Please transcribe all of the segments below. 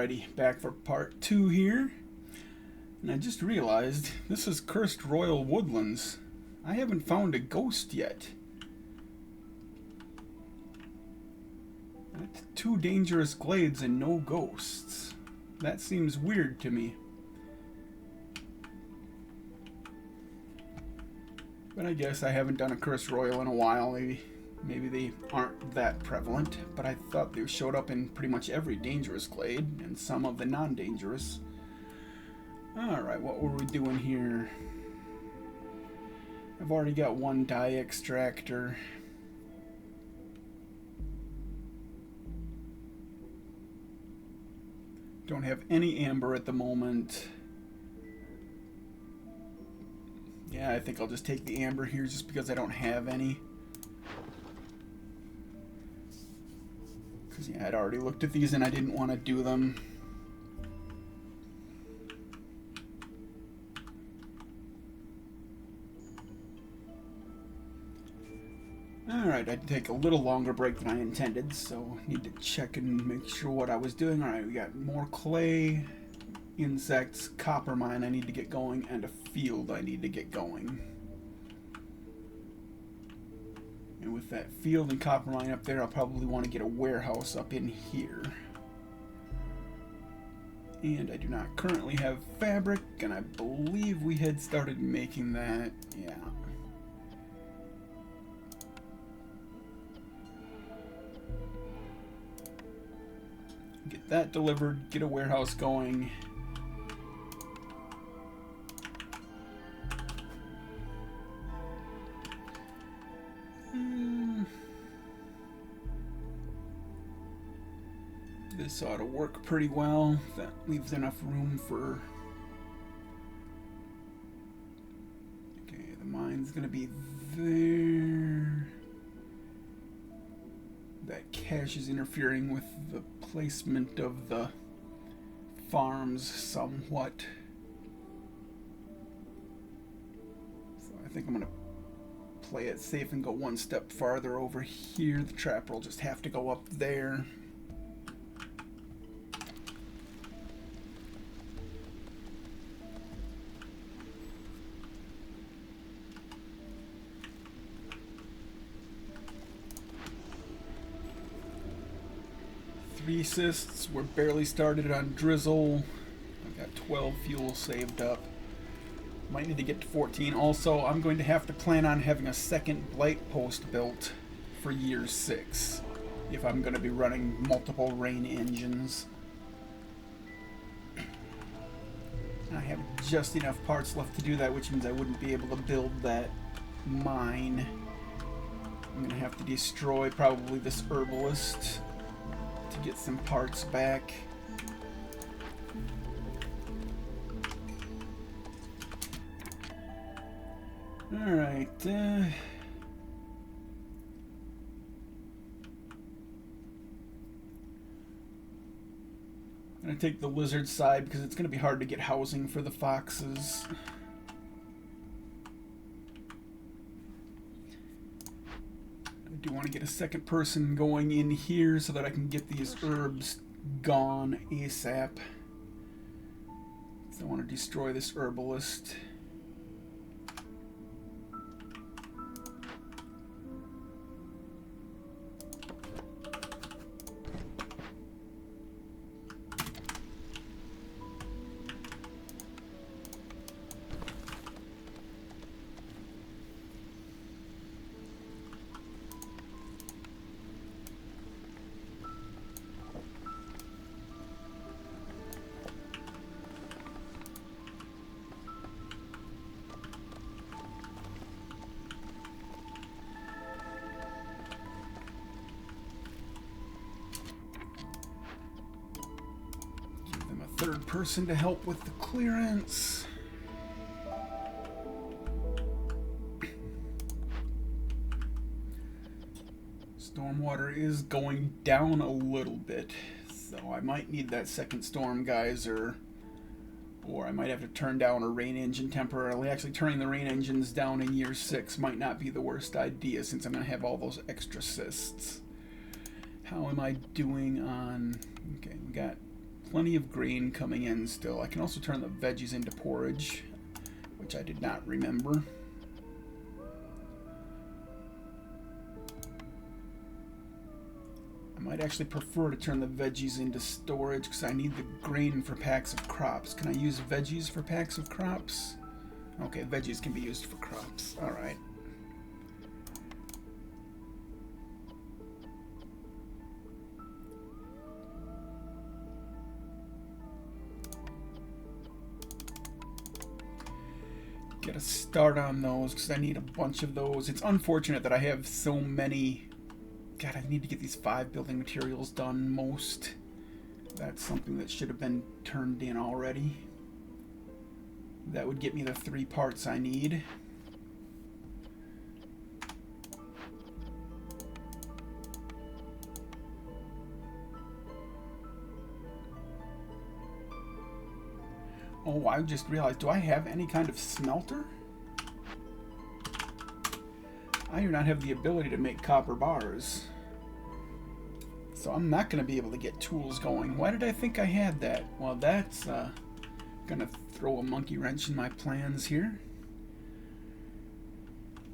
Alrighty, back for part 2 here. And I just realized this is Cursed Royal Woodlands. I haven't found a ghost yet. That's 2 dangerous glades and no ghosts. That seems weird to me. But I guess I haven't done a Cursed Royal in a while. Maybe they aren't that prevalent, but I thought they showed up in pretty much every dangerous glade and some of the non-dangerous. Alright, what were we doing here? I've already got 1 dye extractor. Don't have any amber at the moment. Yeah, I think I'll just take the amber here just because I don't have any. Because, yeah, I'd already looked at these and I didn't want to do them. Alright, I had to take a little longer break than I intended, so need to check and make sure what I was doing. Alright, we got more clay, insects, copper mine I need to get going, and a field I need to get going. And with that field and copper mine up there, I'll probably want to get a warehouse up in here. And I do not currently have fabric, and I believe we had started making that. Yeah. Get that delivered, get a warehouse going. This ought to work pretty well. That leaves enough room for... Okay, the mine's gonna be there. That cache is interfering with the placement of the farms somewhat. So I think I'm gonna play it safe and go 1 step farther over here. The trapper will just have to go up there. Cysts. We're barely started on drizzle. I've got 12 fuel saved up. Might need to get to 14. Also, I'm going to have to plan on having a second blight post built for year 6 if I'm going to be running multiple rain engines. I have just enough parts left to do that, which means I wouldn't be able to build that mine. I'm going to have to destroy probably this herbalist to get some parts back. Alright, I'm gonna take the lizard side because it's gonna be hard to get housing for the foxes. I do want to get a second person going in here so that I can get these herbs gone ASAP. So I want to destroy this herbalist. Third person to help with the clearance. Stormwater is going down a little bit, so I might need that second storm geyser, or I might have to turn down a rain engine temporarily. Actually, turning the rain engines down in year 6 might not be the worst idea since I'm going to have all those extra cysts. How am I doing on... Okay, we got plenty of grain coming in still. I can also turn the veggies into porridge, which I did not remember. I might actually prefer to turn the veggies into storage because I need the grain for packs of crops. Can I use veggies for packs of crops? Okay, veggies can be used for crops. All right. Get a start on those because I need a bunch of those. It's unfortunate that I have so many. God, I need to get these 5 building materials done most. That's something that should have been turned in already. That would get me the 3 parts I need. Oh, I just realized, do I have any kind of smelter? I do not have the ability to make copper bars. So I'm not going to be able to get tools going. Why did I think I had that? Well, that's going to throw a monkey wrench in my plans here.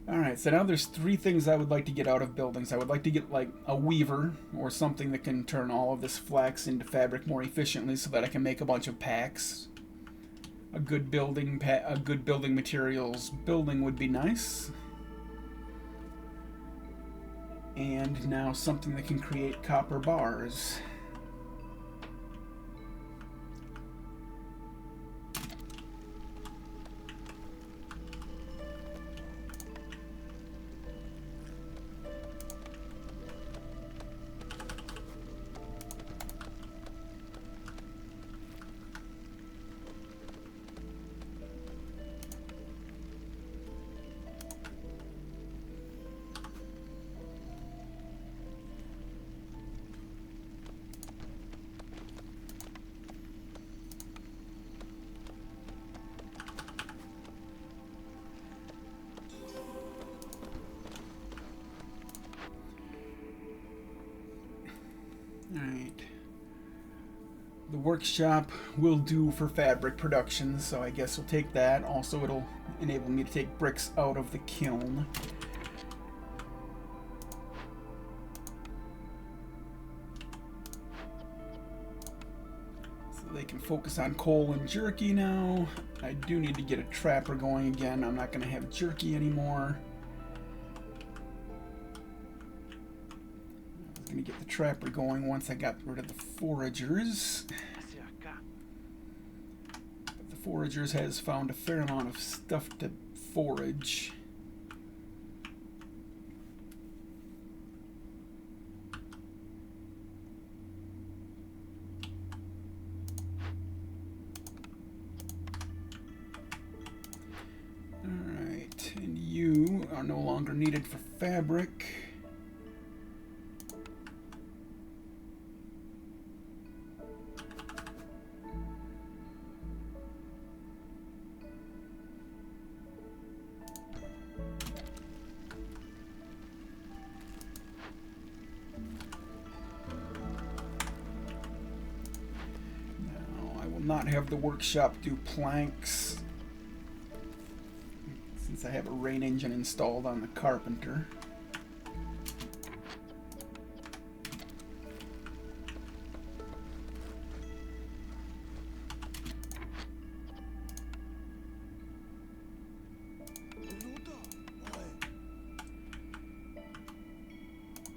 Alright, so now there's 3 things I would like to get out of buildings. I would like to get like a weaver or something that can turn all of this flax into fabric more efficiently so that I can make a bunch of packs. A good building materials building would be nice. And now something that can create copper bars. Alright. The workshop will do for fabric production, so I guess we'll take that. Also, it'll enable me to take bricks out of the kiln. So they can focus on coal and jerky now. I do need to get a trapper going again. I'm not going to have jerky anymore. Gonna get the trapper going once I got rid of the foragers. But the foragers has found a fair amount of stuff to forage. Alright, and you are no longer needed for fabric. Not have the workshop do planks since I have a rain engine installed on the carpenter.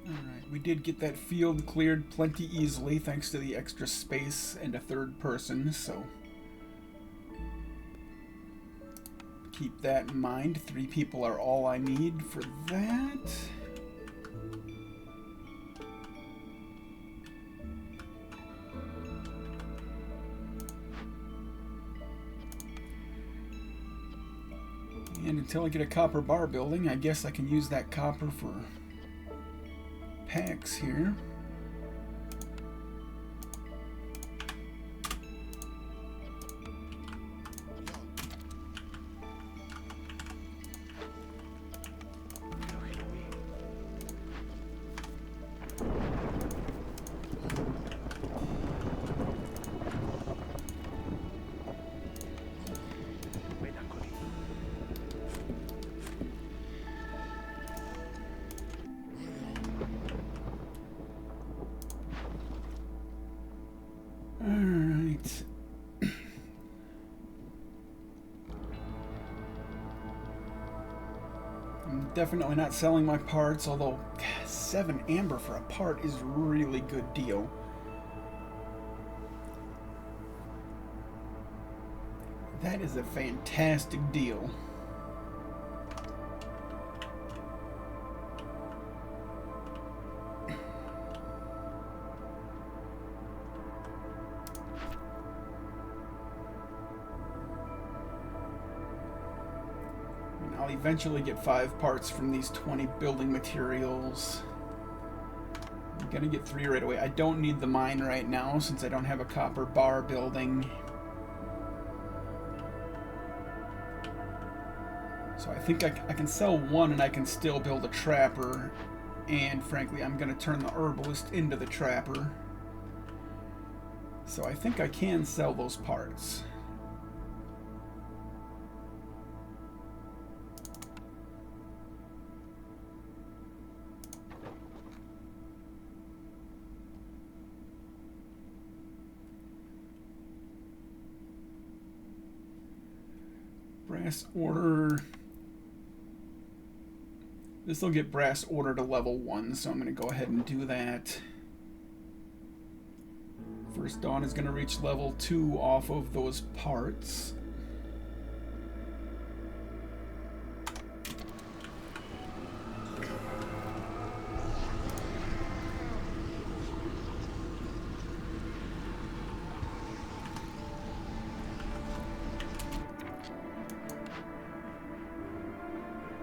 Alright, we did get that field cleared plenty easily thanks to the extra space and a 3rd person, so keep that in mind. 3 people are all I need for that. And until I get a copper bar building, I guess I can use that copper for packs here. Alright. I'm definitely not selling my parts, although 7 amber for a part is a really good deal. That is a fantastic deal. I'll eventually get 5 parts from these 20 building materials. I'm gonna get 3 right away. I don't need the mine right now since I don't have a copper bar building. So I think I can sell 1 and I can still build a trapper. And frankly, I'm gonna turn the herbalist into the trapper. So I think I can sell those parts. Brass order. This will get brass order to level 1, so I'm going to go ahead and do that. First Dawn is going to reach level 2 off of those parts.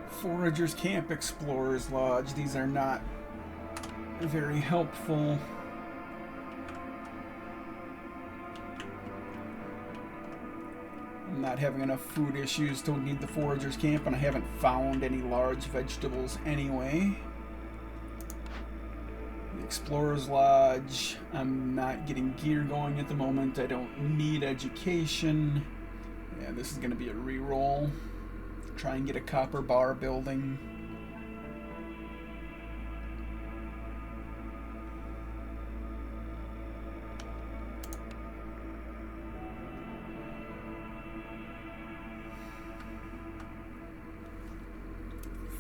Foragers Camp, Explorers Lodge. These are not very helpful. I'm not having enough food issues to need the Foragers Camp, and I haven't found any large vegetables anyway. The Explorers Lodge. I'm not getting gear going at the moment. I don't need education. Yeah, this is going to be a reroll. Try and get a copper bar building.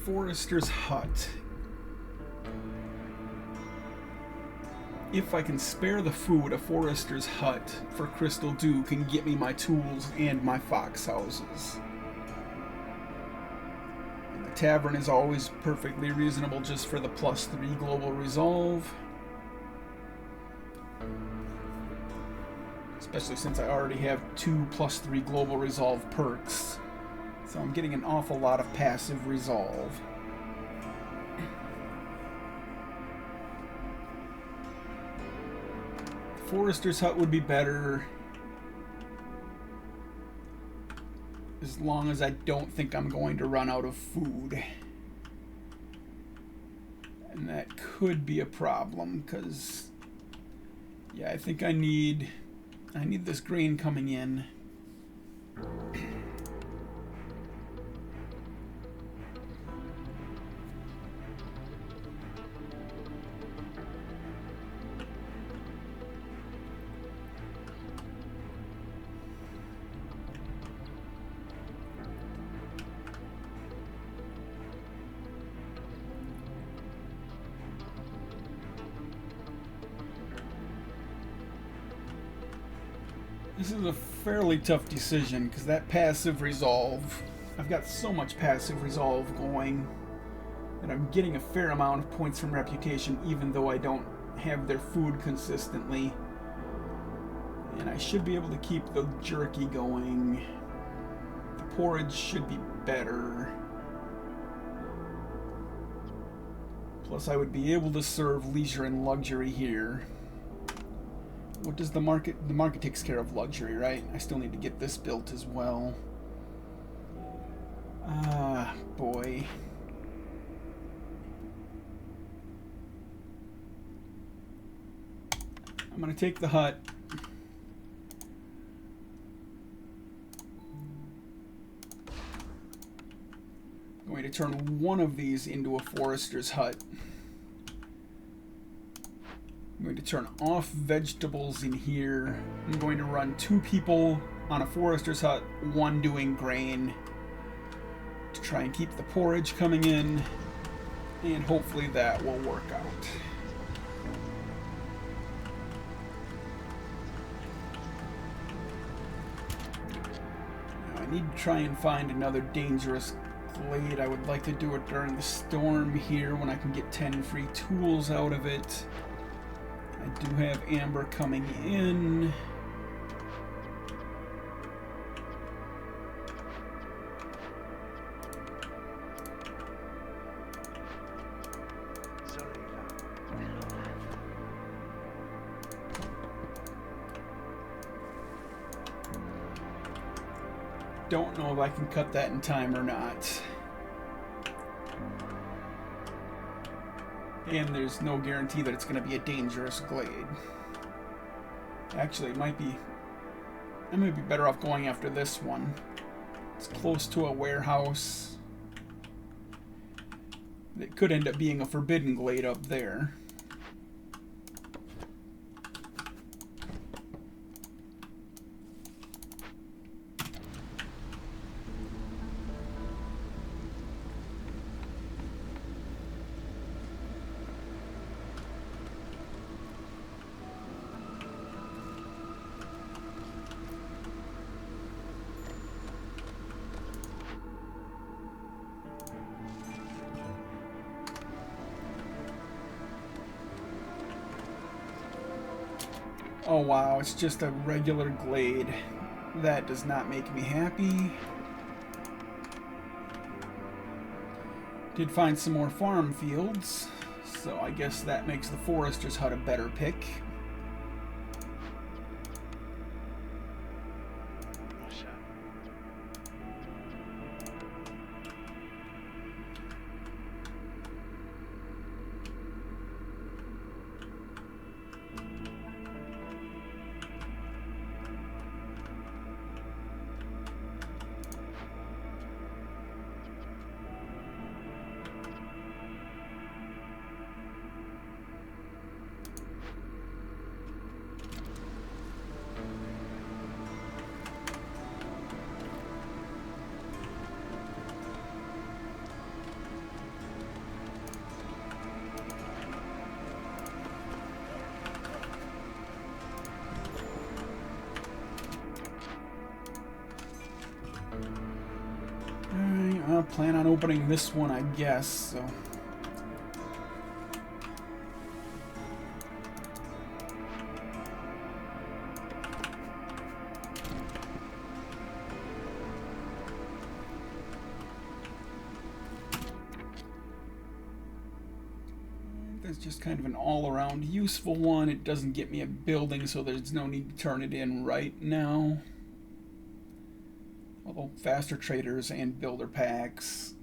Forester's Hut. If I can spare the food, a Forester's Hut for Crystal Dew can get me my tools and my fox houses. Tavern is always perfectly reasonable just for the +3 global resolve. Especially since I already have 2 +3 global resolve perks. So I'm getting an awful lot of passive resolve. Forester's Hut would be better. As long as I don't think I'm going to run out of food. And that could be a problem, because yeah, I think I need this grain coming in. This is a fairly tough decision, because that passive resolve, I've got so much passive resolve going that I'm getting a fair amount of points from reputation even though I don't have their food consistently. And I should be able to keep the jerky going. The porridge should be better. Plus I would be able to serve leisure and luxury here. What does the market... The market takes care of luxury, right? I still need to get this built as well. Ah, boy. I'm gonna take the hut. I'm going to turn one of these into a forester's hut. I'm going to turn off vegetables in here. I'm going to run 2 people on a forester's hut, 1 doing grain, to try and keep the porridge coming in, and hopefully that will work out. Now I need to try and find another dangerous glade. I would like to do it during the storm here when I can get 10 free tools out of it. I do have amber coming in. Don't know if I can cut that in time or not. And there's no guarantee that it's going to be a dangerous glade. Actually, I might be better off going after this one. It's close to a warehouse. It could end up being a forbidden glade up there. Oh wow, it's just a regular glade. That does not make me happy. Did find some more farm fields, so I guess that makes the forester's hut a better pick. I'll plan on opening this one, I guess, so. That's just kind of an all-around useful one. It doesn't get me a building, so there's no need to turn it in right now. Although faster traders and builder packs.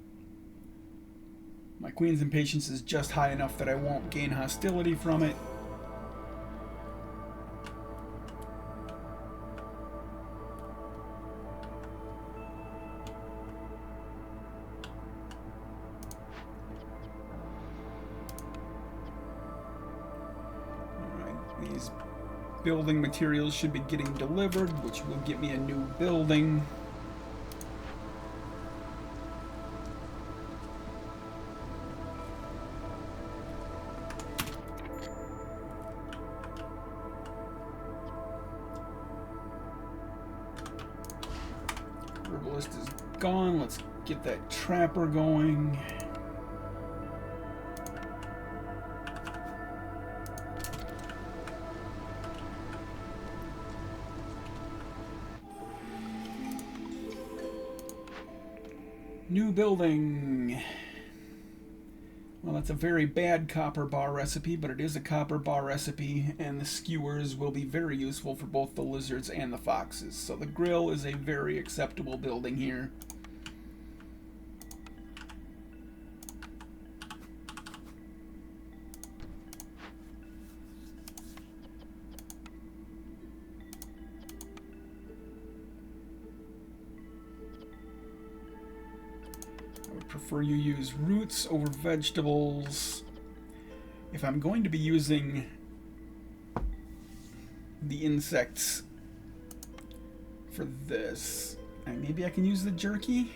My Queen's Impatience is just high enough that I won't gain hostility from it. Alright, these building materials should be getting delivered, which will get me a new building. Herbalist is gone. Let's get that trapper going. New building. Well, that's a very bad copper bar recipe, but it is a copper bar recipe, and the skewers will be very useful for both the lizards and the foxes. So the grill is a very acceptable building here. Prefer you use roots over vegetables. If I'm going to be using the insects for this. And maybe I can use the jerky?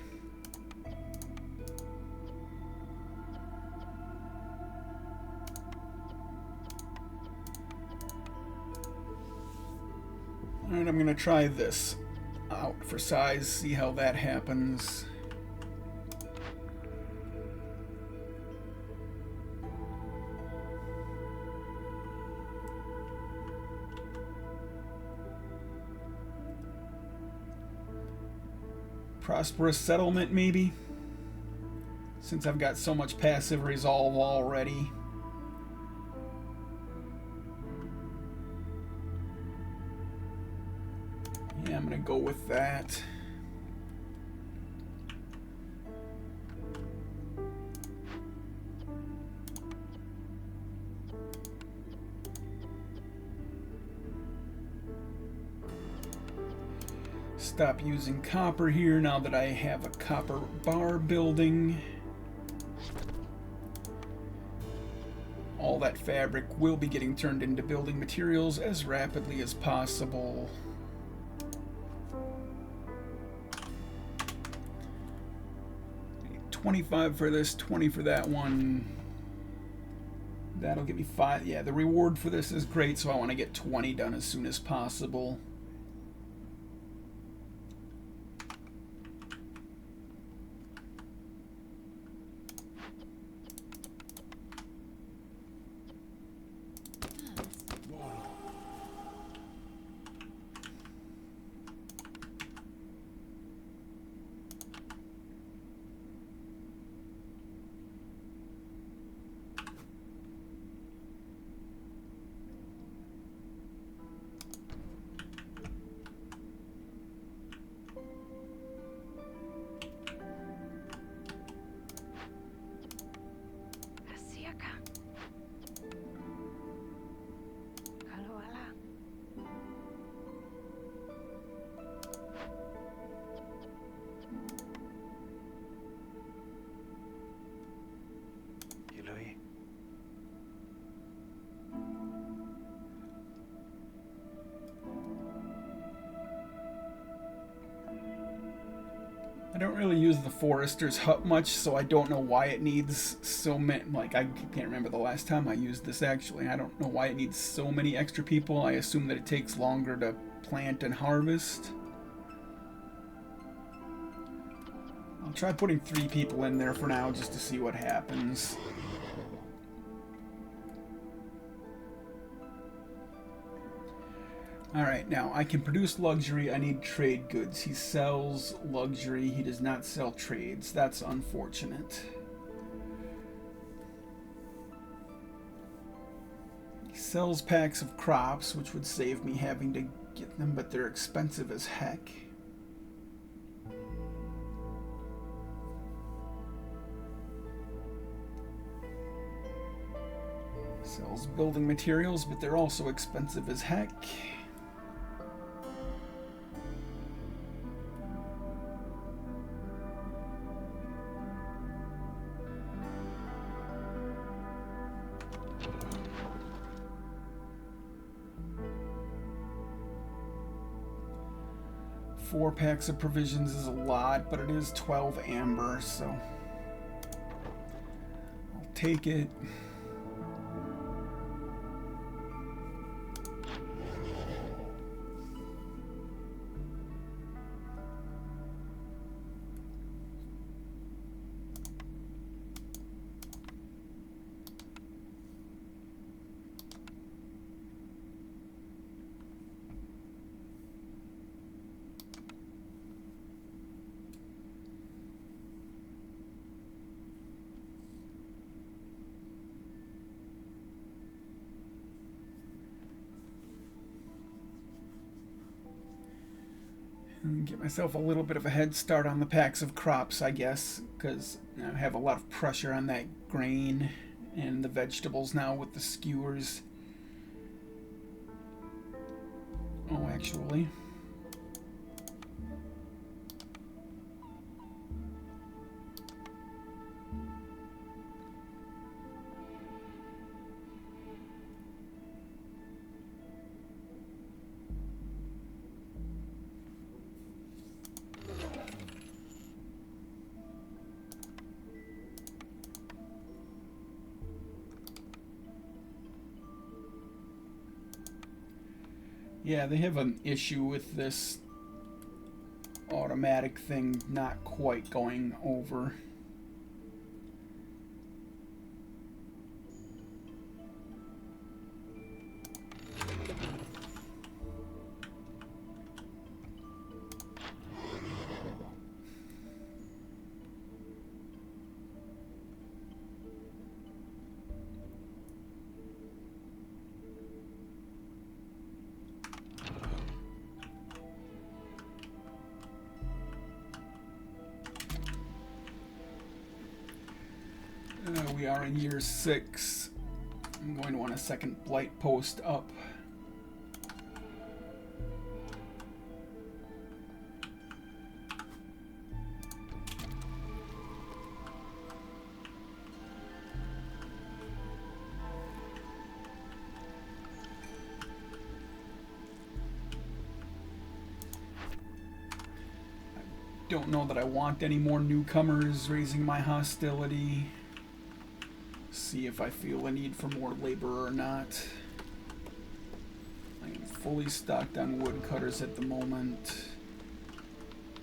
Alright, I'm gonna try this out for size, see how that happens. Prosperous settlement, maybe? Since I've got so much passive resolve already. Yeah, I'm gonna go with that. Stop using copper here now that I have a copper bar building. All that fabric will be getting turned into building materials as rapidly as possible. $25 for this, 20 for that one. That'll get me 5. Yeah, the reward for this is great, so I want to get 20 done as soon as possible. I don't really use the Forester's Hut much, so I don't know why it needs so many. Like, I can't remember the last time I used this actually. I don't know why it needs so many extra people. I assume that it takes longer to plant and harvest. I'll try putting 3 people in there for now just to see what happens. Alright, now I can produce luxury. I need trade goods. He sells luxury. He does not sell trades. That's unfortunate. He sells packs of crops, which would save me having to get them, but they're expensive as heck. Sells building materials, but they're also expensive as heck. Four packs of provisions is a lot, but it is 12 amber, so I'll take it. And get myself a little bit of a head start on the packs of crops, I guess, because I have a lot of pressure on that grain and the vegetables now with the skewers. Oh, actually. Yeah, they have an issue with this automatic thing not quite going over. We are in year 6. I'm going to want a second blight post up. Don't know that I want any more newcomers raising my hostility. See if I feel a need for more labor or not. I am fully stocked on woodcutters at the moment.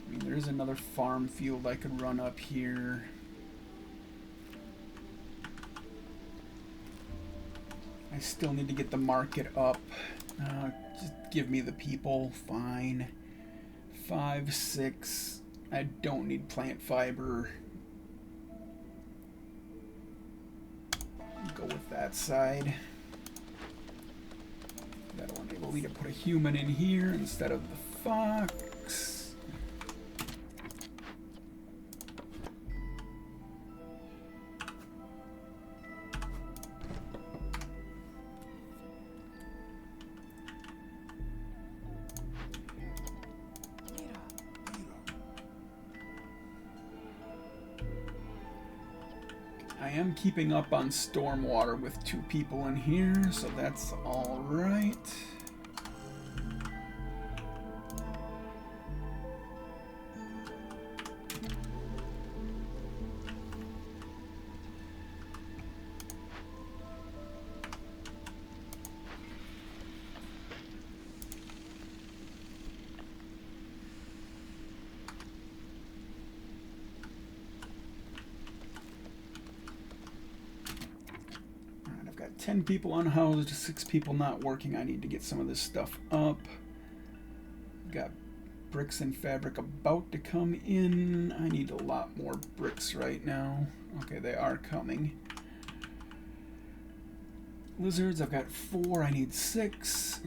I mean, there's another farm field I could run up here. I still need to get the market up. Just give me the people, fine. 5, 6. I don't need plant fiber. Go with that side. That'll enable me to put a human in here instead of the fox. I am keeping up on stormwater with 2 people in here, so that's all right. I've got 10 people unhoused, 6 people not working. I need to get some of this stuff up. Got bricks and fabric about to come in. I need a lot more bricks right now. Okay, they are coming. Lizards, I've got 4. I need 6.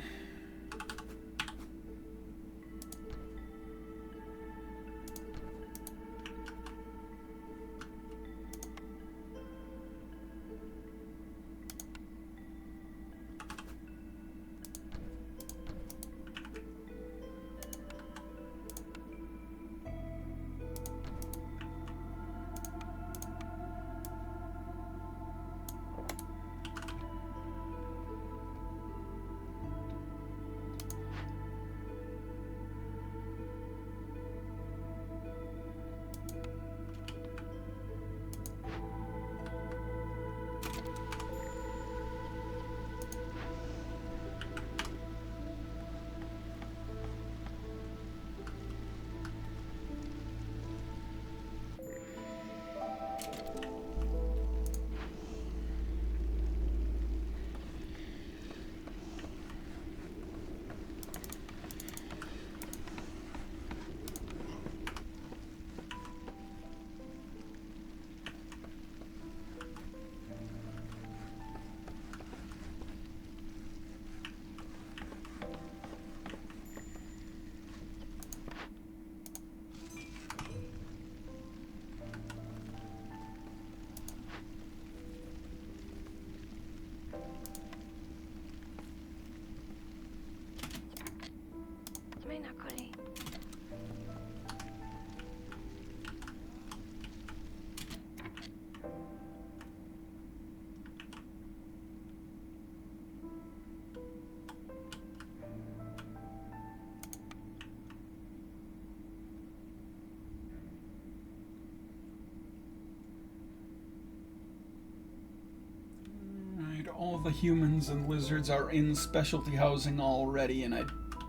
All the humans and lizards are in specialty housing already, and I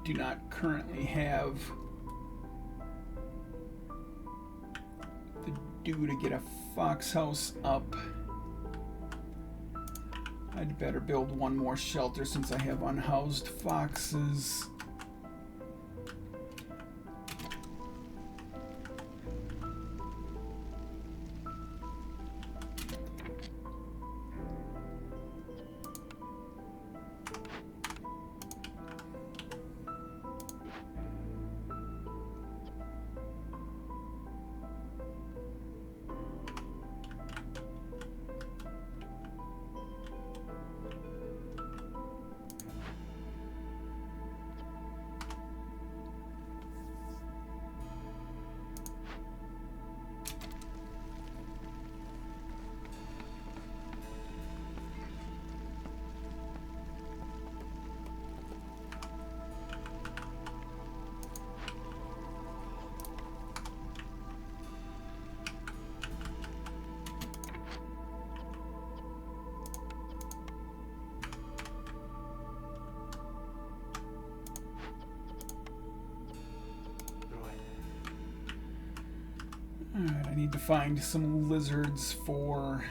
do not currently have the due to get a fox house up. I'd better build one more shelter since I have unhoused foxes. Alright, I need to find some lizards for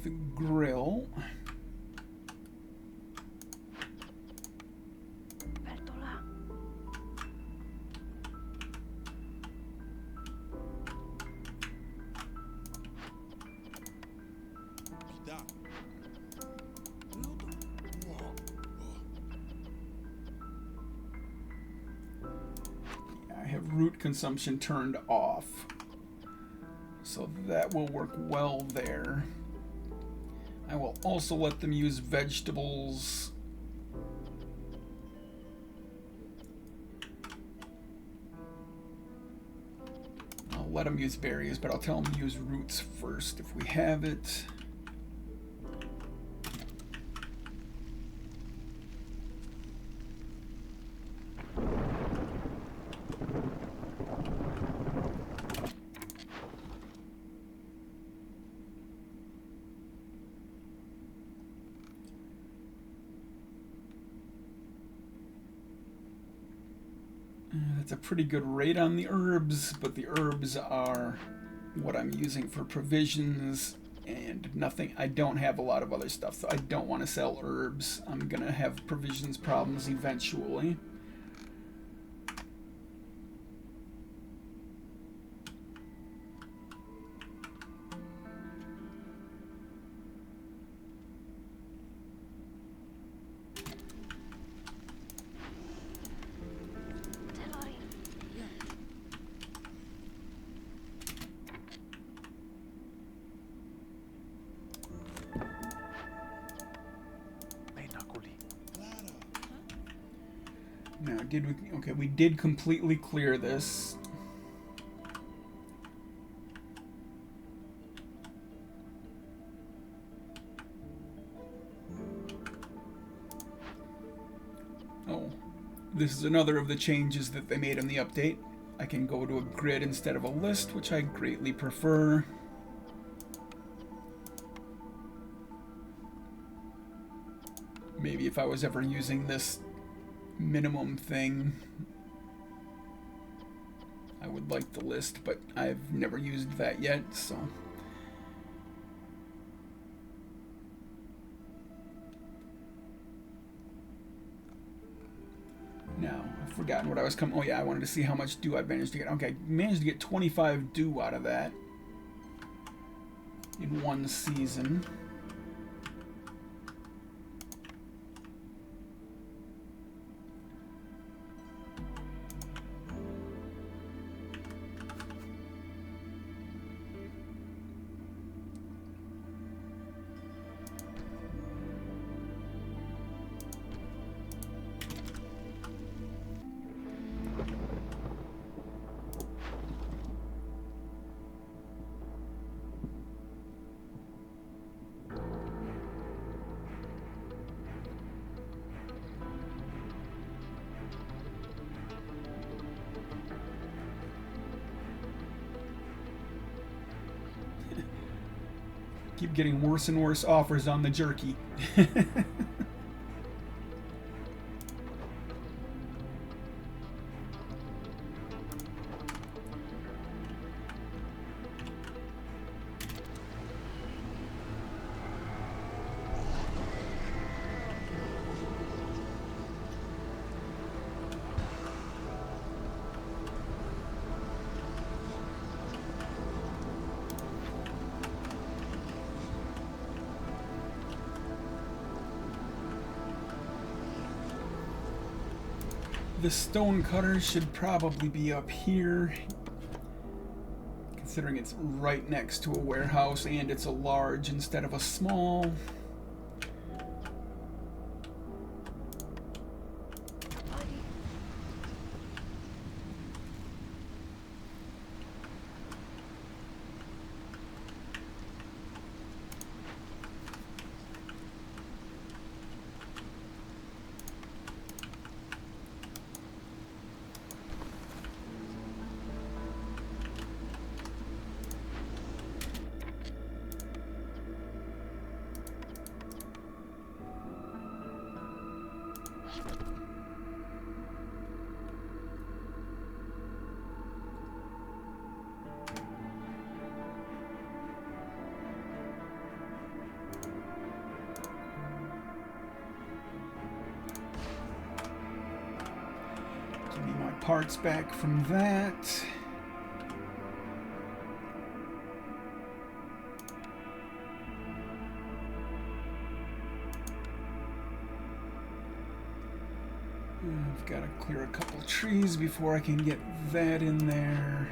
the grill. Bertola. I have root consumption turned off, so that will work well there. I will also let them use vegetables. I'll let them use berries, but I'll tell them to use roots first if we have it. That's a pretty good rate on the herbs, but the herbs are what I'm using for provisions and nothing. I don't have a lot of other stuff, so I don't want to sell herbs. I'm gonna have provisions problems eventually. Now, did we... Okay, we did completely clear this. Oh, this is another of the changes that they made in the update. I can go to a grid instead of a list, which I greatly prefer. Maybe if I was ever using this minimum thing, I would like the list, but I've never used that yet, so. Now, I've forgotten what I was coming. Oh yeah, I wanted to see how much dew I managed to get. Okay, managed to get 25 dew out of that in one season. Keep getting worse and worse offers on the jerky. The stone cutter should probably be up here, considering it's right next to a warehouse and it's a large instead of a small. Give me my parts back from that. I've got to clear a couple trees before I can get that in there.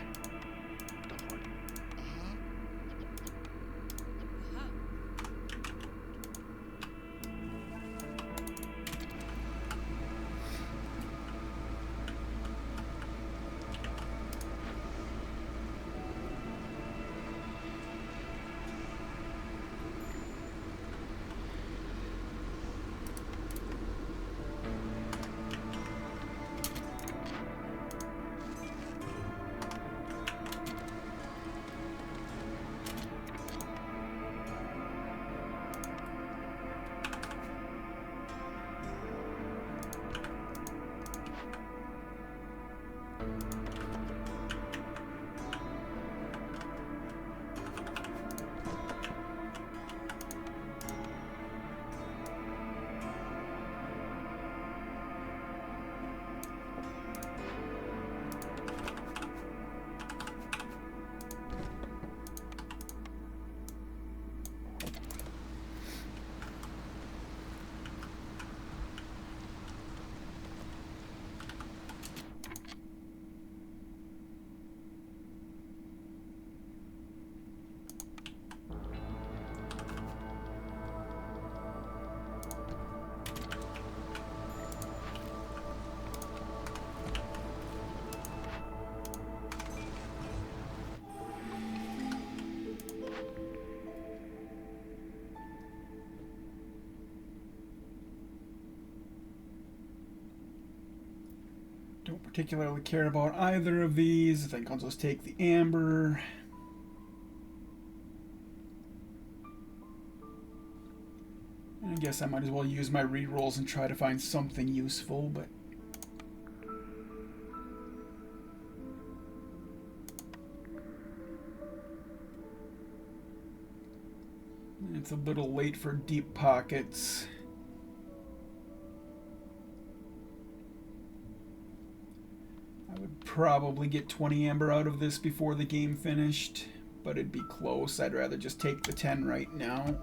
Don't particularly care about either of these. I think I'll just take the amber. I guess I might as well use my rerolls and try to find something useful, but it's a little late for deep pockets. I would probably get 20 amber out of this before the game finished, but it'd be close. I'd rather just take the 10 right now.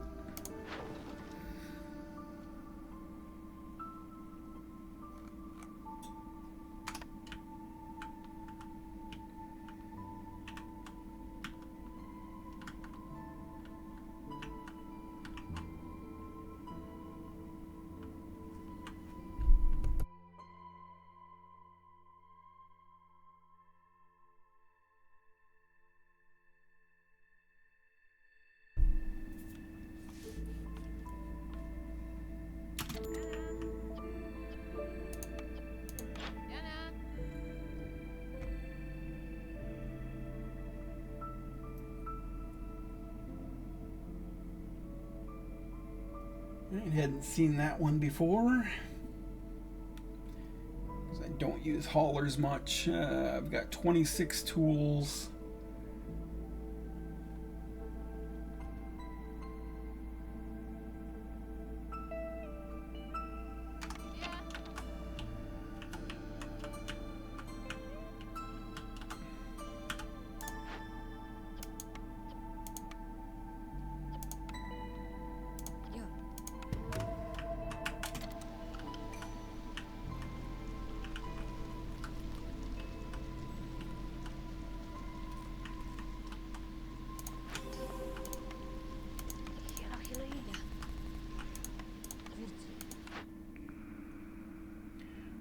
I hadn't seen that one before. I don't use haulers much. I've got 26 tools.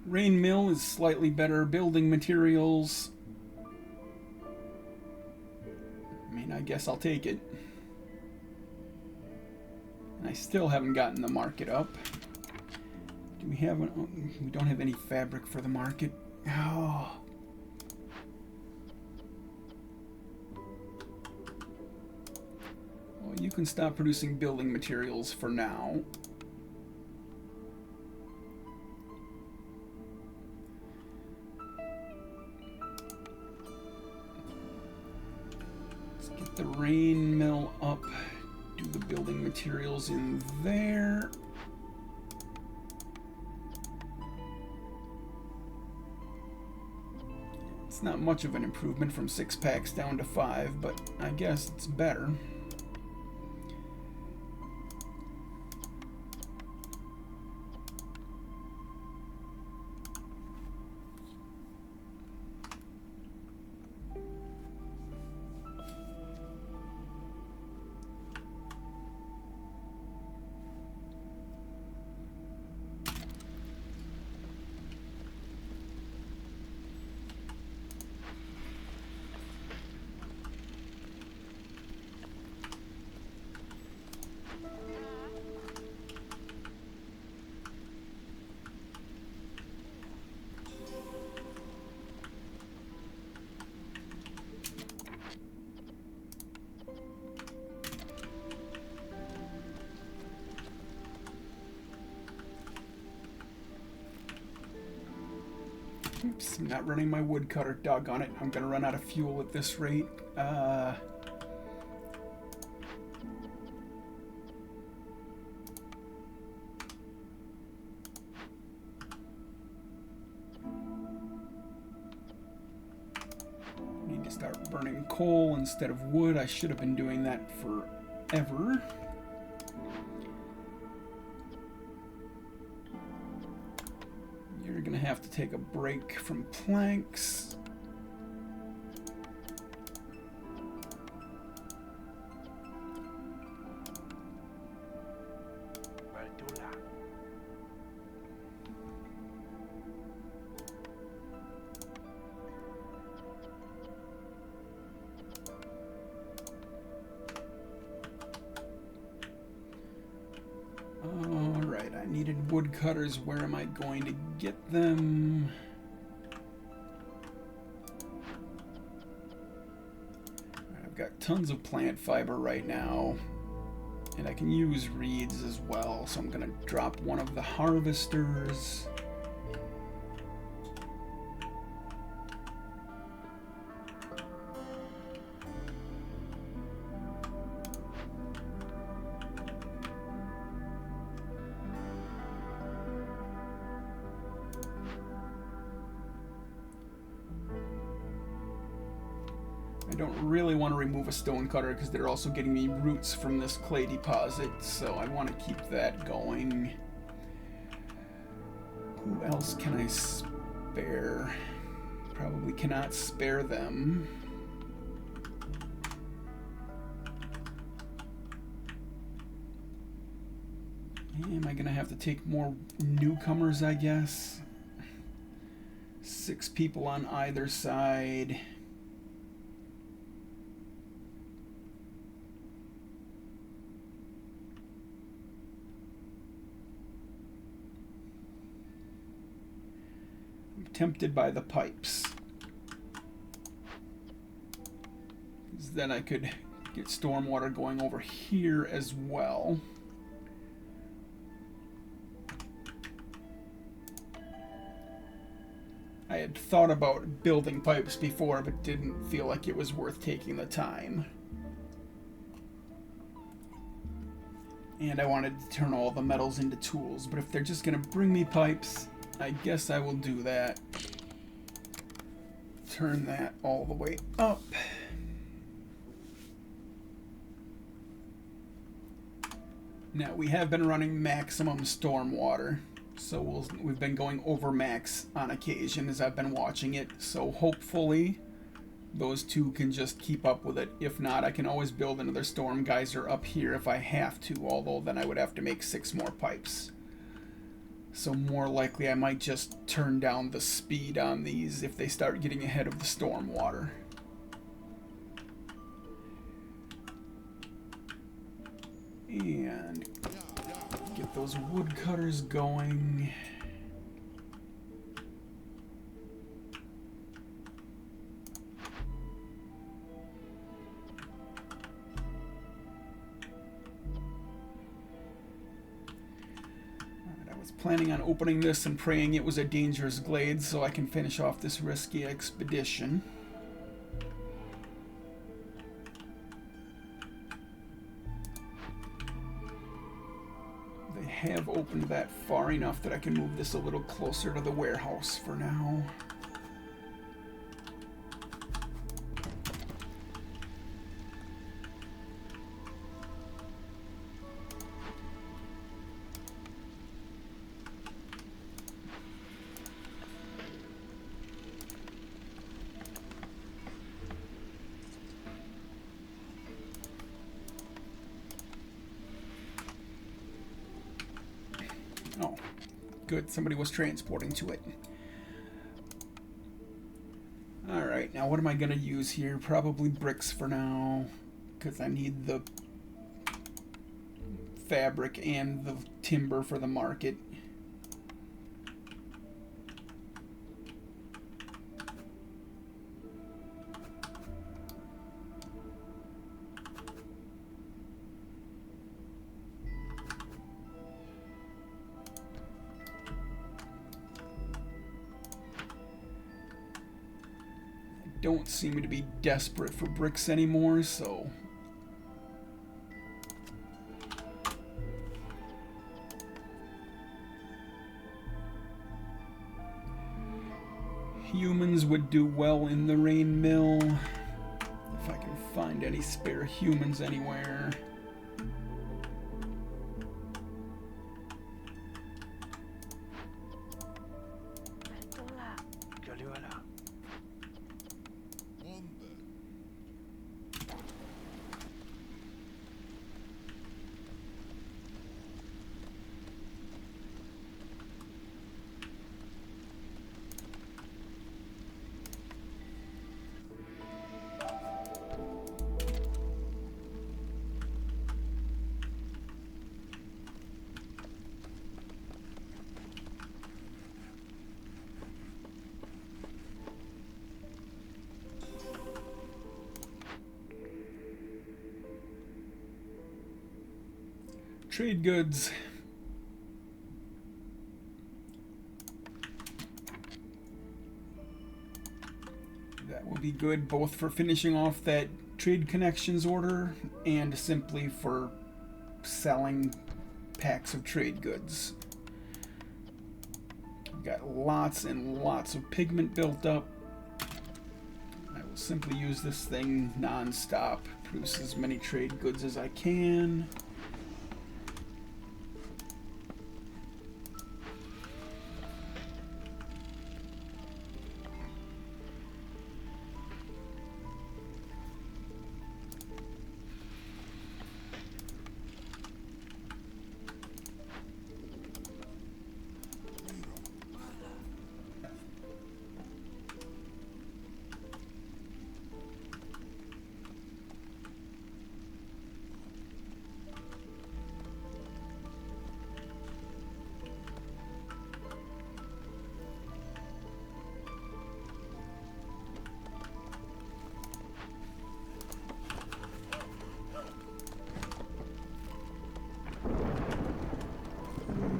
Rain mill is slightly better building materials. I mean, I guess I'll take it. And I still haven't gotten the market up. Do we have oh, we don't have any fabric for the market. Oh. Well, you can stop producing building materials for now. The rain mill up, do the building materials in there. It's not much of an improvement from 6 packs down to 5, but I guess it's better. Oops, I'm not running my woodcutter. Doggone it. I'm gonna run out of fuel at this rate. Need to start burning coal instead of wood. I should have been doing that forever. You're gonna have to take a break from planks. Alright, I needed woodcutters. Where am I going to get them? I've got tons of plant fiber right now, and I can use reeds as well, so I'm going to drop one of the harvesters. I don't really want to remove a stone cutter because they're also getting me roots from this clay deposit, so I want to keep that going. Who else can I spare? Probably cannot spare them. Am I going to have to take more newcomers, I guess? 6 people on either side. Tempted by the pipes. Then I could get stormwater going over here as well. I had thought about building pipes before, but didn't feel like it was worth taking the time. And I wanted to turn all the metals into tools, but if they're just gonna bring me pipes, I guess I will do that. Turn that all the way up. Now, we have been running maximum stormwater, so we've been going over max on occasion as I've been watching it, so hopefully those two can just keep up with it. If not, I can always build another storm geyser up here if I have to, although then I would have to make 6 more pipes. So more likely I might just turn down the speed on these if they start getting ahead of the stormwater. And get those woodcutters going. I was planning on opening this and praying it was a dangerous glade so I can finish off this risky expedition. Have opened that far enough that I can move this a little closer to the warehouse for now. Oh, good. Somebody was transporting to it. Alright, now what am I going to use here? Probably bricks for now, because I need the fabric and the timber for the market. Don't seem to be desperate for bricks anymore, so humans would do well in the rain mill if I can find any spare humans anywhere. Trade goods. That will be good both for finishing off that trade connections order and simply for selling packs of trade goods. We've got lots and lots of pigment built up. I will simply use this thing non-stop, produce as many trade goods as I can.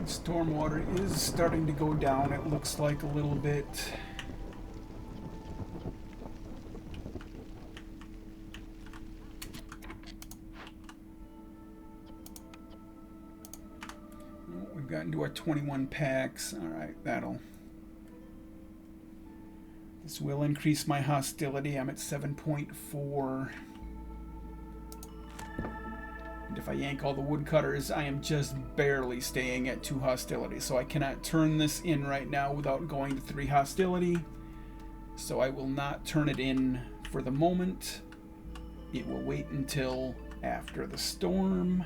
Stormwater is starting to go down, it looks like, a little bit. into our 21 packs. Alright, this will increase my hostility. I'm at 7.4. And if I yank all the woodcutters, I am just barely staying at 2 hostility. So I cannot turn this in right now without going to 3 hostility. So I will not turn it in for the moment. It will wait until after the storm.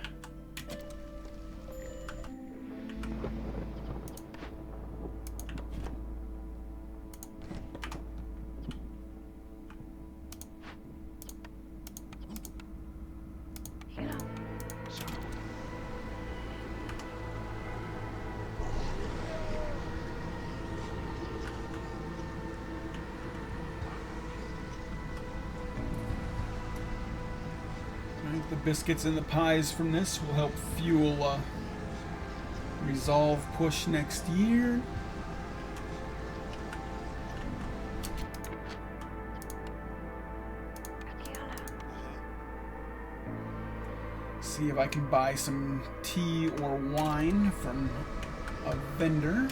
The biscuits and the pies from this will help fuel Resolve push next year. See if I can buy some tea or wine from a vendor.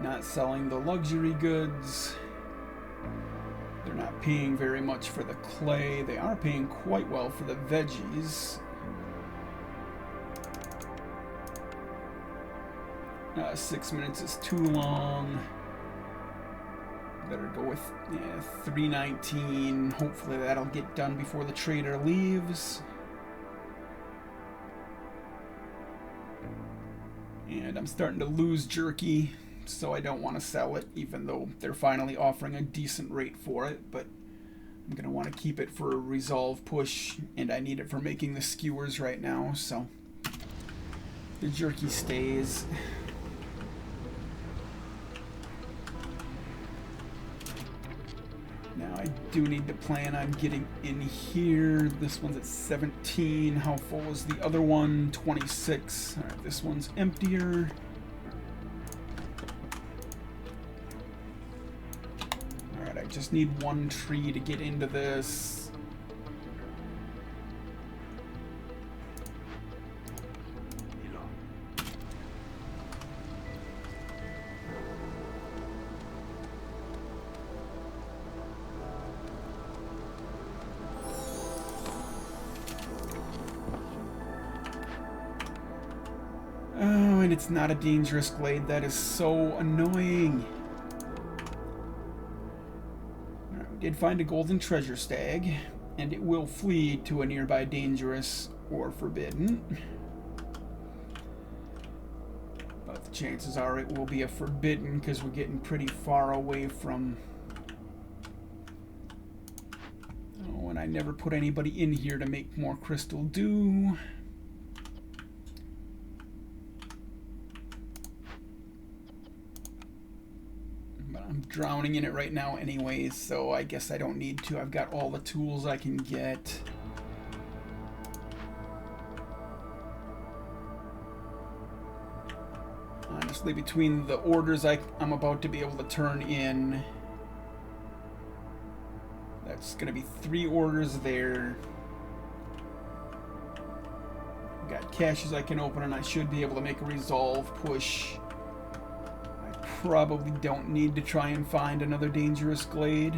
Not selling the luxury goods. They're not paying very much for the clay. They are paying quite well for the veggies. 6 minutes is too long. Better go with $3.19. Hopefully that'll get done before the trader leaves. And I'm starting to lose jerky, so I don't want to sell it, even though they're finally offering a decent rate for it. But I'm going to want to keep it for a Resolve push, and I need it for making the skewers right now, so the jerky stays. Now I do need to plan on getting in here. This one's at 17. How full is the other one? 26. Alright, this one's emptier. Alright, I just need one tree to get into this. Oh, and it's not a dangerous glade. That is so annoying. Alright, we did find a golden treasure stag, and it will flee to a nearby dangerous or forbidden. But the chances are it will be a forbidden because we're getting pretty far away from... Oh, and I never put anybody in here to make more crystal dew. I'm drowning in it right now anyways, so I guess I don't need to. I've got all the tools I can get. Honestly, between the orders I'm about to be able to turn in, that's going to be 3 orders there. I've got caches I can open, and I should be able to make a Resolve push. Probably don't need to try and find another dangerous glade.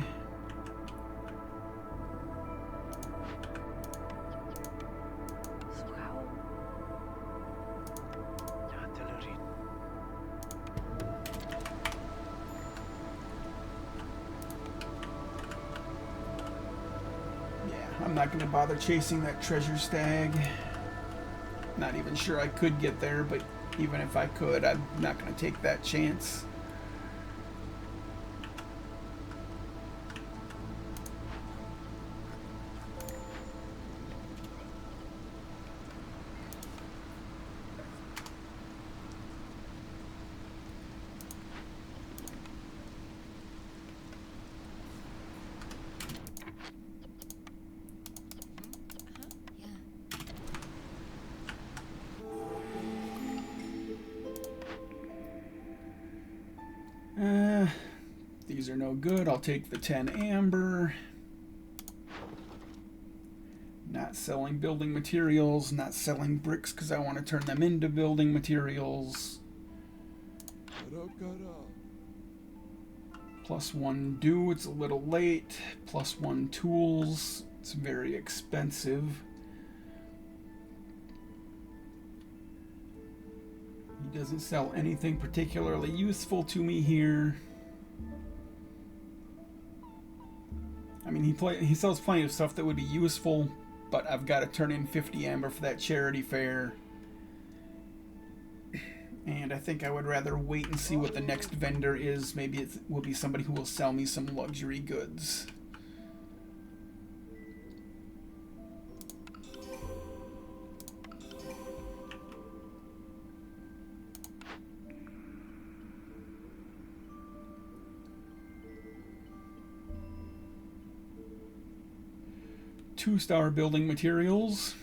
Yeah, I'm not going to bother chasing that treasure stag. Not even sure I could get there, but even if I could, I'm not going to take that chance. These are no good. I'll take the 10 amber. Not Not selling building materials, not selling bricks because I want to turn them into building materials. +1 do, it's a little late. +1 tools, it's very expensive. He doesn't sell anything particularly useful to me here. I mean, he sells plenty of stuff that would be useful, but I've got to turn in 50 amber for that charity fair. And I think I would rather wait and see what the next vendor is. Maybe it will be somebody who will sell me some luxury goods. Two-star building materials.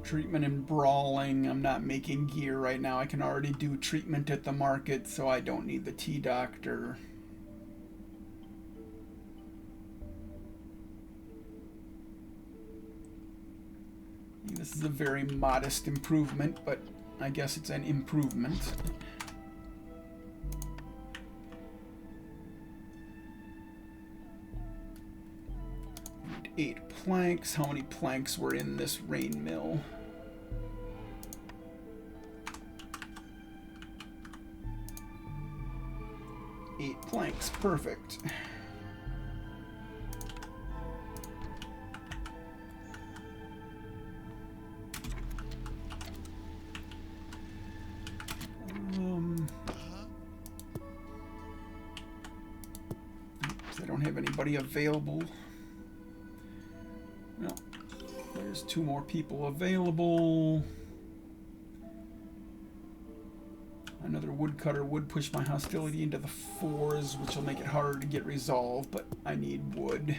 Treatment and brawling. I'm not making gear right now. I can already do treatment at the market, so I don't need the tea doctor. This is a very modest improvement, but I guess it's an improvement. 8 planks. How many planks were in this rain mill? 8 planks. Perfect. I don't have anybody available. No. There's 2 more people available. Another woodcutter would push my hostility into the 4s, which will make it harder to get resolved, but I need wood.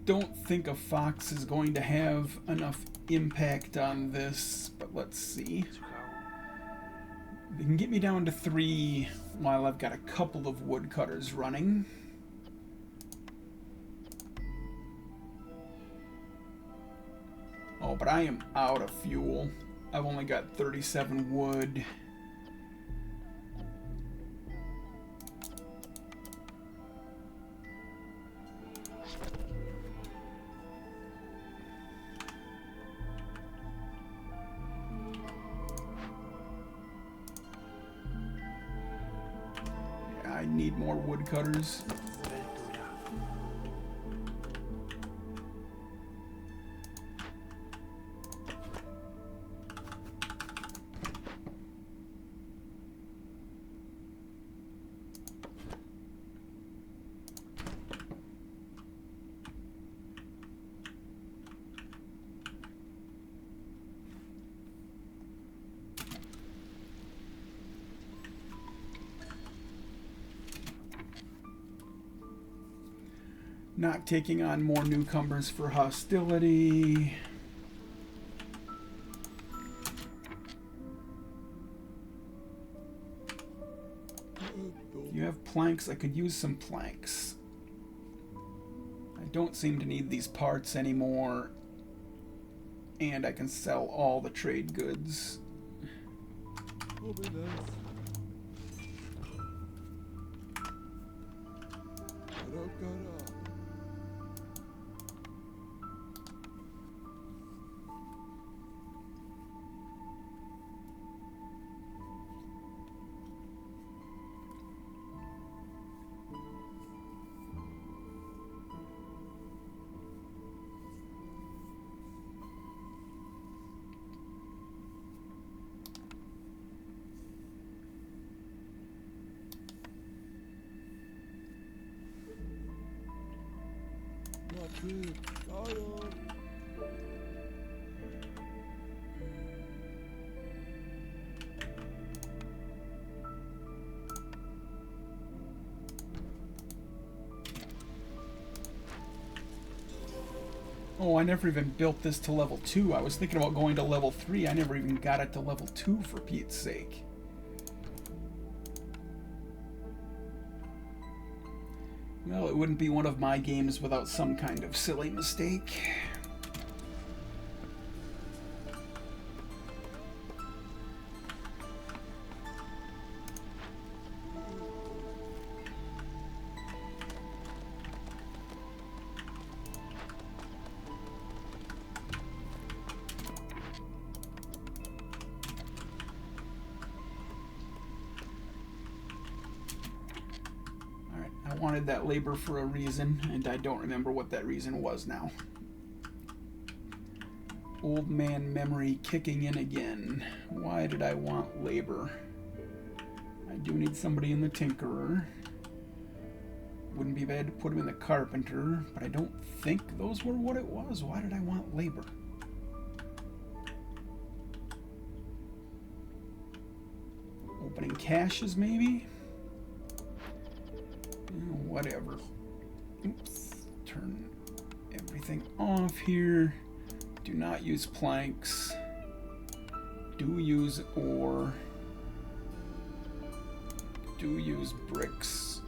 Don't think a fox is going to have enough impact on this, but let's see. They can get me down to 3 while I've got a couple of woodcutters running. Oh, but I am out of fuel. I've only got 37 wood. Yeah, I need more woodcutters. Not taking on more newcomers for hostility. You have planks. I could use some planks. I don't seem to need these parts anymore. And I can sell all the trade goods. Oh, I never even built this to level 2. I was thinking about going to level 3. I never even got it to level 2 for Pete's sake. Well, it wouldn't be one of my games without some kind of silly mistake. I wanted that labor for a reason, and I don't remember what that reason was now. Old man memory kicking in again. Why did I want labor? I do need somebody in the tinkerer. Wouldn't be bad to put him in the carpenter, but I don't think those were what it was. Why did I want labor? Opening caches, maybe? Whatever. Oops. Turn everything off here. Do not use planks. Do use ore. Do use bricks.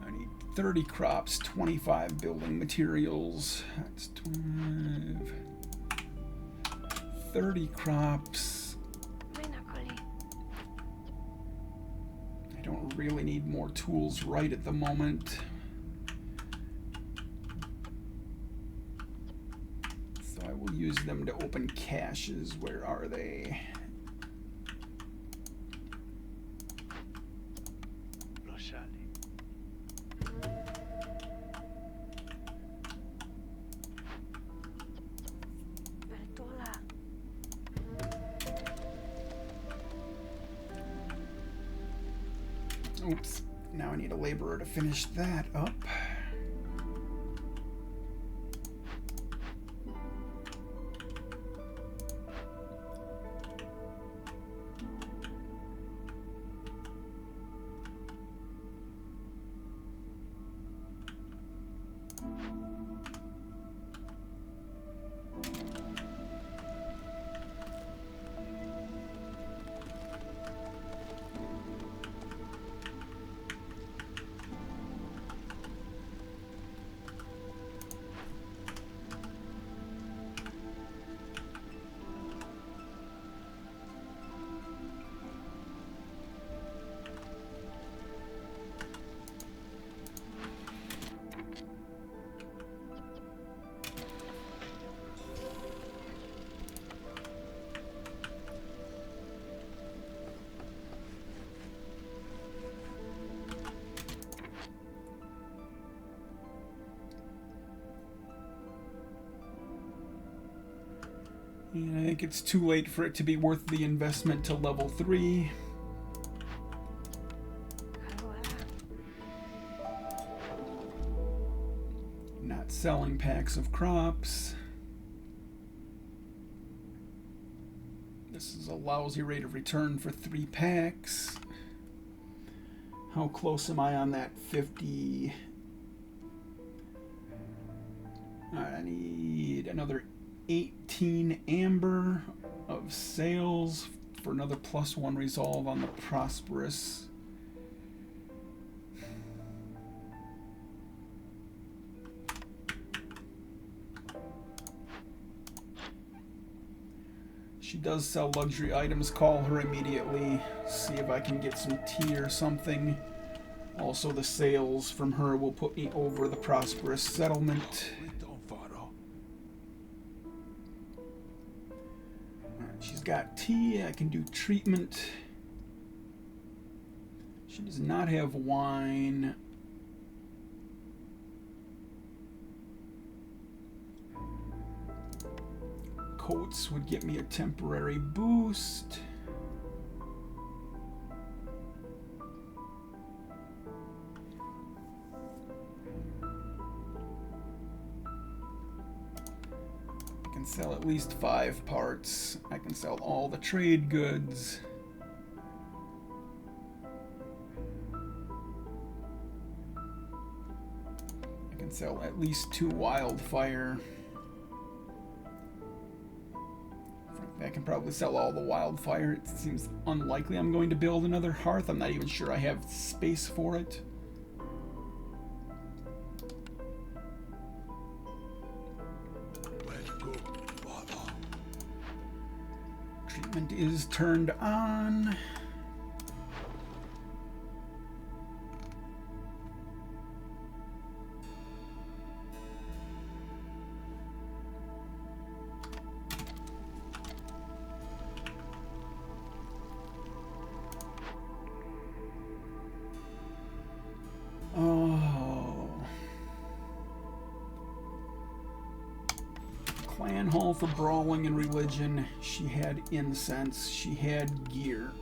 I need 30 crops, 25 building materials. That's 25. 30 crops. I don't really need more tools right at the moment. So I will use them to open caches. Where are they? Oops, now I need a laborer to finish that up. And I think it's too late for it to be worth the investment to level 3. Not selling packs of crops. This is a lousy rate of return for 3 packs. How close am I on that 50? I need another 18 amber of sales for another +1 resolve on the prosperous. She does sell luxury items. Call her immediately. See if I can get some tea or something. Also, the sales from her will put me over the prosperous settlement. She's got tea. I can do treatment. She does not have wine. Coats would get me a temporary boost. sell at least 5 parts. I can sell all the trade goods. I can sell at least 2 wildfire. I can probably sell all the wildfire. It seems unlikely I'm going to build another hearth. I'm not even sure I have space for it. Treatment is turned on. Clan hall for brawling and religion. She had incense. She had gear.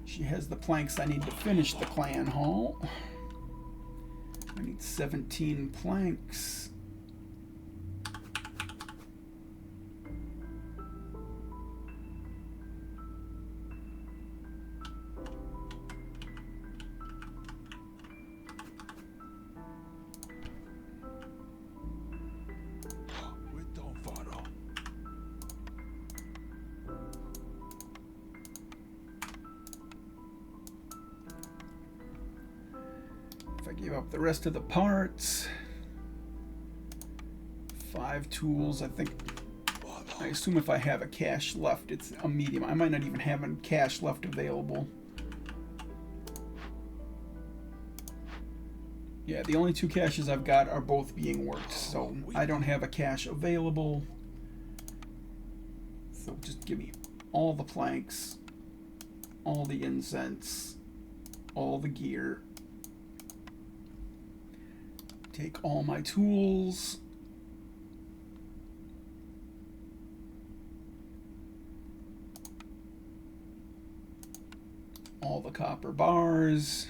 She has the planks I need to finish the clan hall. I need 17 planks. If I give up the rest of the parts, 5 tools, I assume if I have a cache left, it's a medium. I might not even have a cache left available. Yeah, the only 2 caches I've got are both being worked, so I don't have a cache available. So just give me all the planks, all the incense, all the gear. Take all my tools. All the copper bars.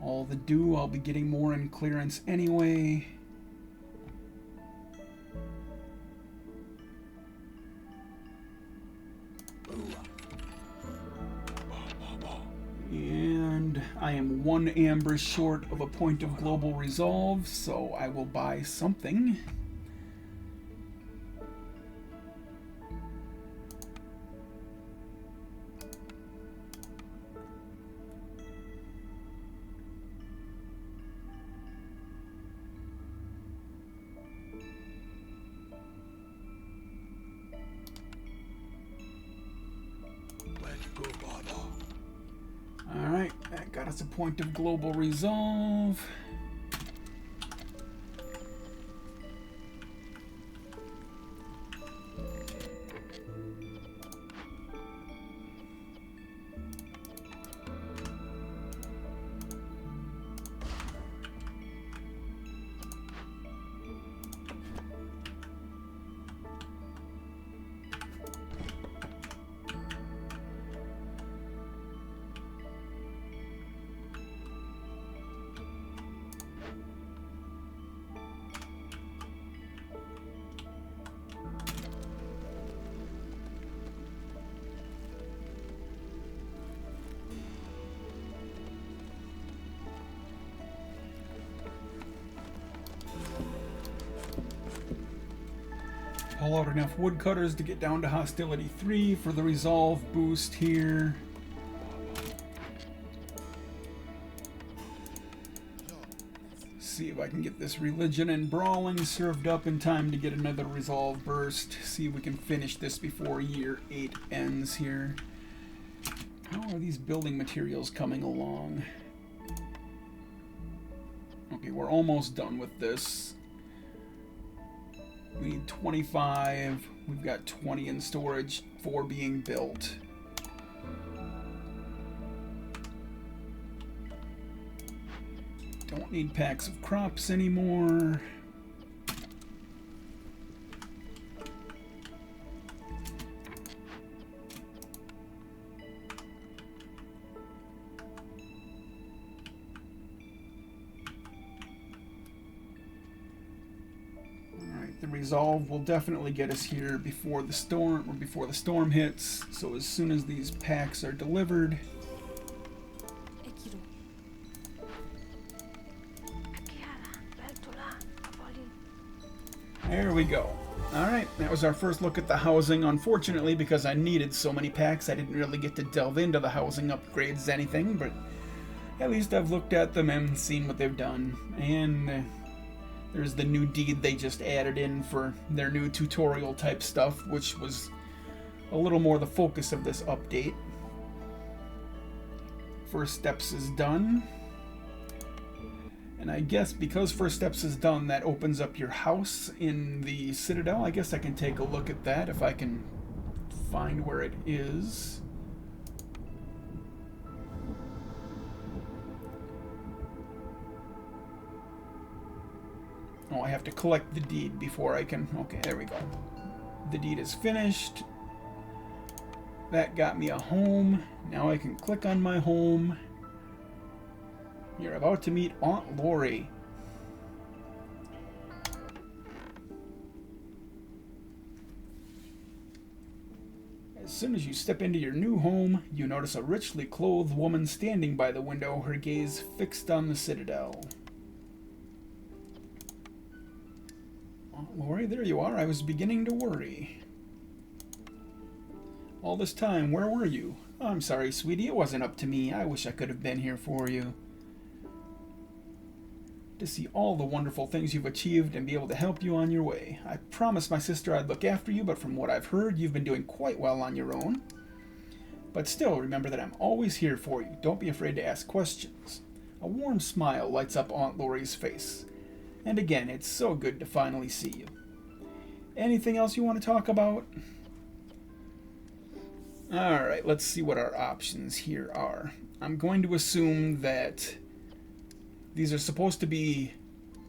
All the dew, I'll be getting more in clearance anyway. And I am 1 amber short of a point of global resolve, so I will buy something. Alright, that got us a point of global resolve. Pull out enough woodcutters to get down to hostility 3 for the resolve boost here. See if I can get this religion and brawling served up in time to get another resolve burst. See if we can finish this before year 8 ends here. How are these building materials coming along? Okay, we're almost done with this. We need 25. We've got 20 in storage, 4 being built. Don't need packs of crops anymore. resolve will definitely get us here before the storm hits. So as soon as these packs are delivered, there we go. Alright, that was our first look at the housing. Unfortunately, because I needed so many packs, I didn't really get to delve into the housing upgrades anything, but at least I've looked at them and seen what they've done. And there's the new deed they just added in for their new tutorial type stuff, which was a little more the focus of this update. First Steps is done. And I guess because First Steps is done, that opens up your house in the Citadel. I guess I can take a look at that if I can find where it is. Oh, I have to collect the deed before I can... Okay, there we go. The deed is finished. That got me a home. Now I can click on my home. You're about to meet Aunt Lori. As soon as you step into your new home, you notice a richly clothed woman standing by the window, her gaze fixed on the Citadel. Aunt Lori, there you are. I was beginning to worry. All this time, where were you? Oh, I'm sorry, sweetie. It wasn't up to me. I wish I could have been here for you. To see all the wonderful things you've achieved and be able to help you on your way. I promised my sister I'd look after you, but from what I've heard, you've been doing quite well on your own. But still, remember that I'm always here for you. Don't be afraid to ask questions. A warm smile lights up Aunt Lori's face. And again, it's so good to finally see you. Anything else you want to talk about? Alright, let's see what our options here are. I'm going to assume that these are supposed to be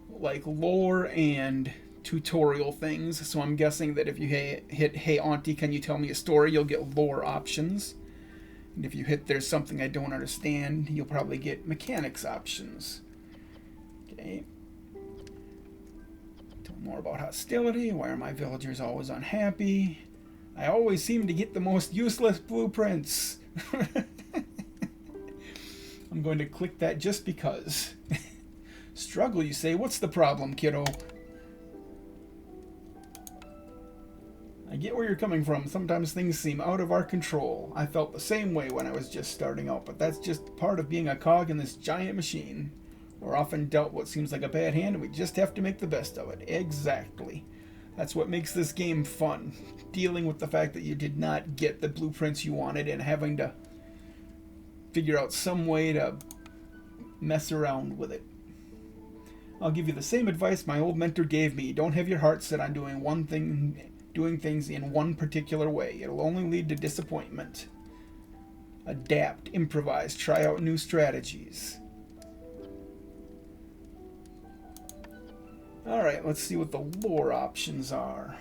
like lore and tutorial things, so I'm guessing that if you hit Hey Auntie, can you tell me a story, you'll get lore options. And if you hit There's something I don't understand, you'll probably get mechanics options. Okay. Tell more about hostility. Why are my villagers always unhappy? I always seem to get the most useless blueprints. I'm going to click that just because. Struggle, you say? What's the problem, kiddo? I get where you're coming from. Sometimes things seem out of our control. I felt the same way when I was just starting out, but that's just part of being a cog in this giant machine. We're often dealt what seems like a bad hand, and we just have to make the best of it. Exactly. That's what makes this game fun. Dealing with the fact that you did not get the blueprints you wanted and having to figure out some way to mess around with it. I'll give you the same advice my old mentor gave me. Don't have your heart set on doing things in one particular way. It'll only lead to disappointment. Adapt, improvise, try out new strategies. Alright, let's see what the lore options are.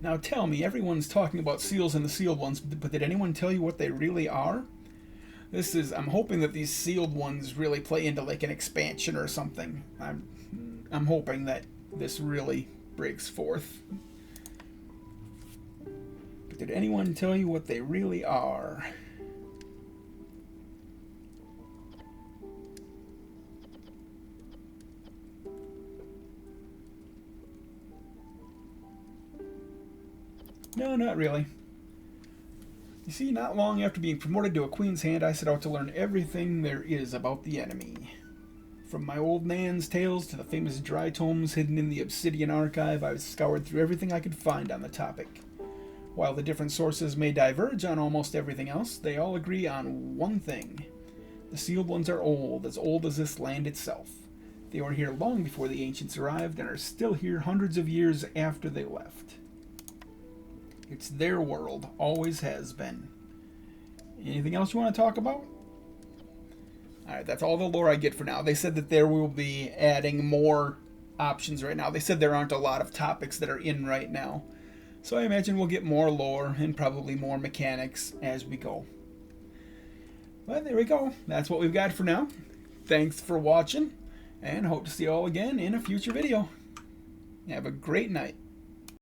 Now tell me, everyone's talking about seals and the sealed ones, but did anyone tell you what they really are? I'm hoping that these sealed ones really play into like an expansion or something. I'm hoping that this really breaks forth. But did anyone tell you what they really are? No, not really. You see, not long after being promoted to a Queen's Hand, I set out to learn everything there is about the enemy. From my old Nan's tales to the famous dry tomes hidden in the Obsidian Archive, I've scoured through everything I could find on the topic. While the different sources may diverge on almost everything else, they all agree on one thing. The sealed ones are old as this land itself. They were here long before the ancients arrived and are still here hundreds of years after they left. It's their world, always has been. Anything else you want to talk about? Alright, that's all the lore I get for now. They said that there will be adding more options right now. They said there aren't a lot of topics that are in right now. So I imagine we'll get more lore and probably more mechanics as we go. But there we go. That's what we've got for now. Thanks for watching. and hope to see you all again in a future video. Have a great night.